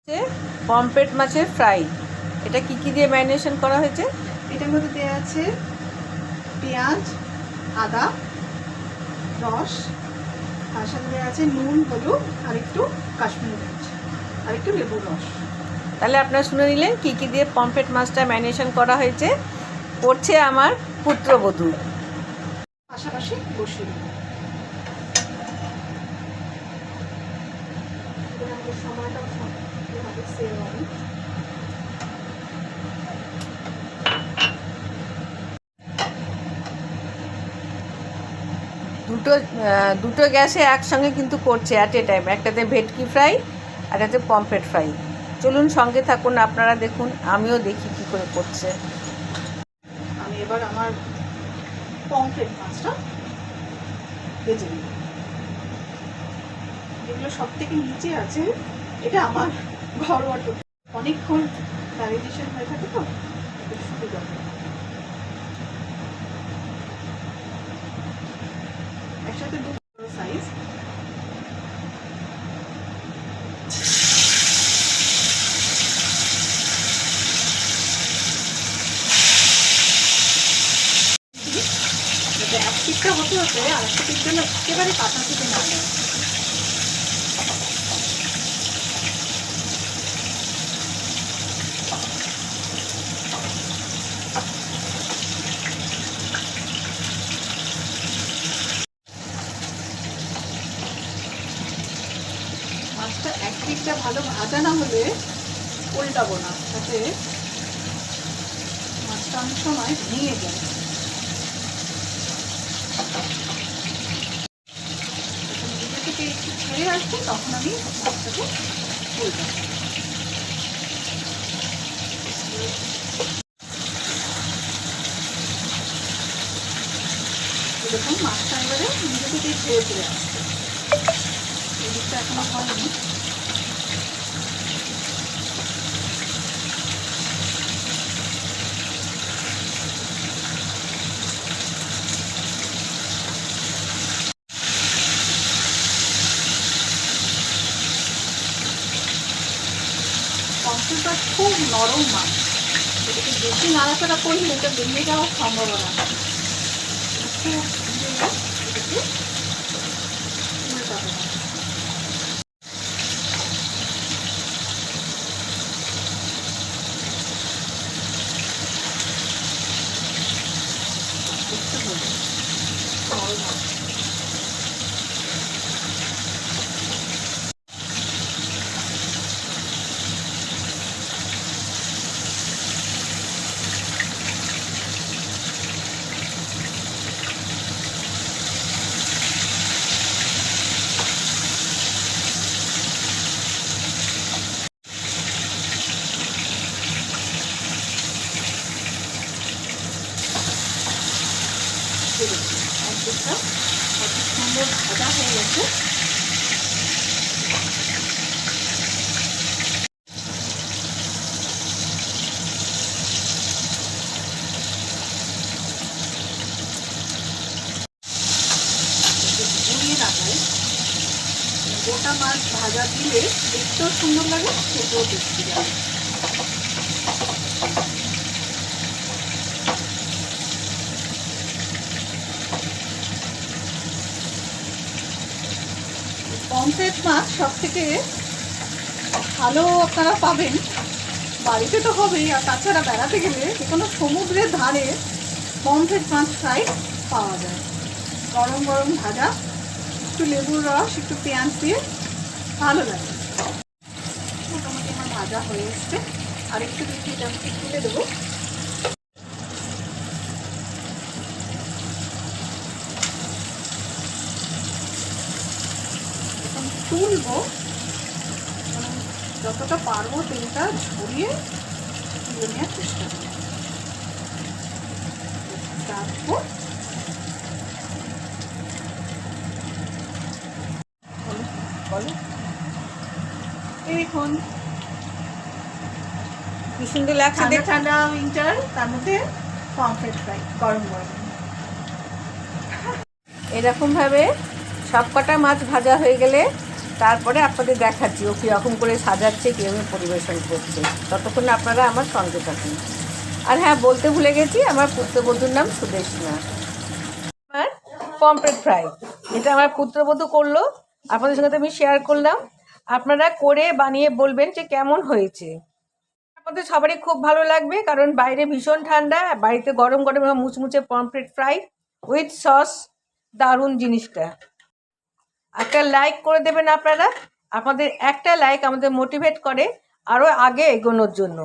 Pomfret মাছের fry. এটা কি কি দিয়ে ম্যারিনেশন করা হয়েছে? এটার মধ্যে দেওয়া আছে পেঁয়াজ, আদা রস, তার সাথে দেওয়া আছে নুন, হলুদ আর একটু কাশ্মীরি মির্চ আর একটু লেবুর রস। তাহলে আপনারা শুনে নিলেন কি কি দিয়ে পমফ্রেট মাছটা ম্যারিনেশন করা হয়েছে। করছে আমার পুত্রবধূ। পাশাপাশি বসিয়ে দেবো। সময়টাও এভাবে সেভ হবে। দুটো গ্যাসে একসঙ্গে কিন্তু করছে অ্যাট এ টাইম। একটাতে ভেটকি ফ্রাই আর একটাতে পমফ্রেট ফ্রাই। চলুন সঙ্গে থাকুন, আপনারা দেখুন, আমিও দেখি কি করে করছে। আমি এবার আমার পমফ্রেট মাছটা ভেজে নিই। যেগুলো সব থেকে নিচে আছে এটা আমার ঘরোয়া টুকরো, অনেকক্ষণ ম্যারিনেশন হয়ে থাকে তো সুবিধা। একসাথে দুটো সাইজ। এক পিঠটা হতে হতে আর একটা পিঠ যেন একেবারে কাঁচা থেকে না নেয়। মাছটা এক পিঠটা ভালো ভাজা না হলে উল্টাবো না, তাতে মাছটা অনেক সময় ভেঙে যায়। নিজে থেকে একটু ছেড়ে আসবে তখন আমি মাছটাকে উল্টাবো। দেখুন মাছটা এবারে নিজে থেকেই ছেড়ে ছেড়ে আসছে। এই দিকটা এখনো হয়নি। পমফ্রেট মাছ খুব নরম মাছ, এটাকে বেশি নাড়াচাড়া করলে এটা ভেঙে যাওয়ার সম্ভাবনা। একটু এটাকে উল্টাবো না। দেখতে হবে নরম মাছ। একদিকটা কত সুন্দর ভাজা হয়ে গেছে। ঘুরিয়ে রাখায় গোটা মাছ ভাজা দিলে দেখতেও সুন্দর লাগে, খেতেও টেস্টি লাগে। পমফ্রেট মাছ সব থেকে ভালো আপনারা পাবেন বাড়িতে তো হবেই, আর তাছাড়া বেড়াতে গেলে যে কোনো সমুদ্রের ধারে পমফ্রেট মাছ ফ্রাই পাওয়া যায়। গরম গরম ভাজা, একটু লেবুর রস, একটু পেঁয়াজ দিয়ে ভালো লাগে। মোটামুটি আমার ভাজা হয়ে এসছে, আর একটু দিয়ে এটা আমি তুলে দেবো। এখন তুলবো, যতটা পারবো তেলটা ঝরিয়ে তুলে নেওয়ার চেষ্টা করবো। রাখবো। এই দেখুন কি সুন্দর লাগছে ঠান্ডা দেখুন। ঠান্ডা উইন্টার, তার মধ্যে পমফ্রেট ফ্রাই গরম গরম। এরকমভাবে সব কটা মাছ ভাজা হয়ে গেলে তারপরে আপনাদের দেখাচ্ছি ও কীরকম করে সাজাচ্ছে, কীভাবে পরিবেশন করছে। ততক্ষণ আপনারা আমার সঙ্গে থাকুন। আর হ্যাঁ, বলতে ভুলে গেছি, আমার পুত্রবধূর নাম সুদেশনা। আমার পমফ্রেট ফ্রাই, এটা আমার পুত্রবধূ করলো, আপনাদের সঙ্গে তো আমি শেয়ার করলাম। আপনারা করে বানিয়ে বলবেন যে কেমন হয়েছে। আপনাদের সবারই খুব ভালো লাগবে, কারণ বাইরে ভীষণ ঠান্ডা, বাড়িতে গরম গরম মুচমুচে পমফ্রেট ফ্রাই উইথ সস, দারুণ জিনিসটা। একটা লাইক করে দেবেন আপনারা। আপনাদের একটা লাইক আমাদের মোটিভেট করে আরও আগে এগোনোর জন্য।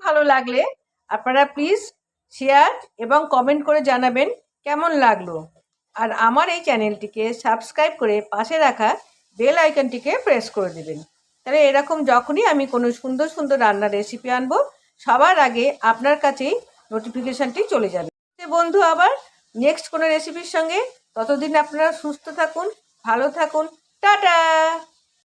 ভালো লাগলে আপনারা প্লিজ শেয়ার এবং কমেন্ট করে জানাবেন কেমন লাগলো। আর আমার এই চ্যানেলটিকে সাবস্ক্রাইব করে পাশে রাখা বেল আইকনটিকে প্রেস করে দেবেন। তাহলে এরকম যখনই আমি কোনো সুন্দর সুন্দর রান্নার রেসিপি আনবো, সবার আগে আপনার কাছেই নোটিফিকেশানটি চলে যাবে। বন্ধু, আবার নেক্সট কোনো রেসিপির সঙ্গে, ততদিন আপনারা সুস্থ থাকুন, ভালো থাকুন, টাটা।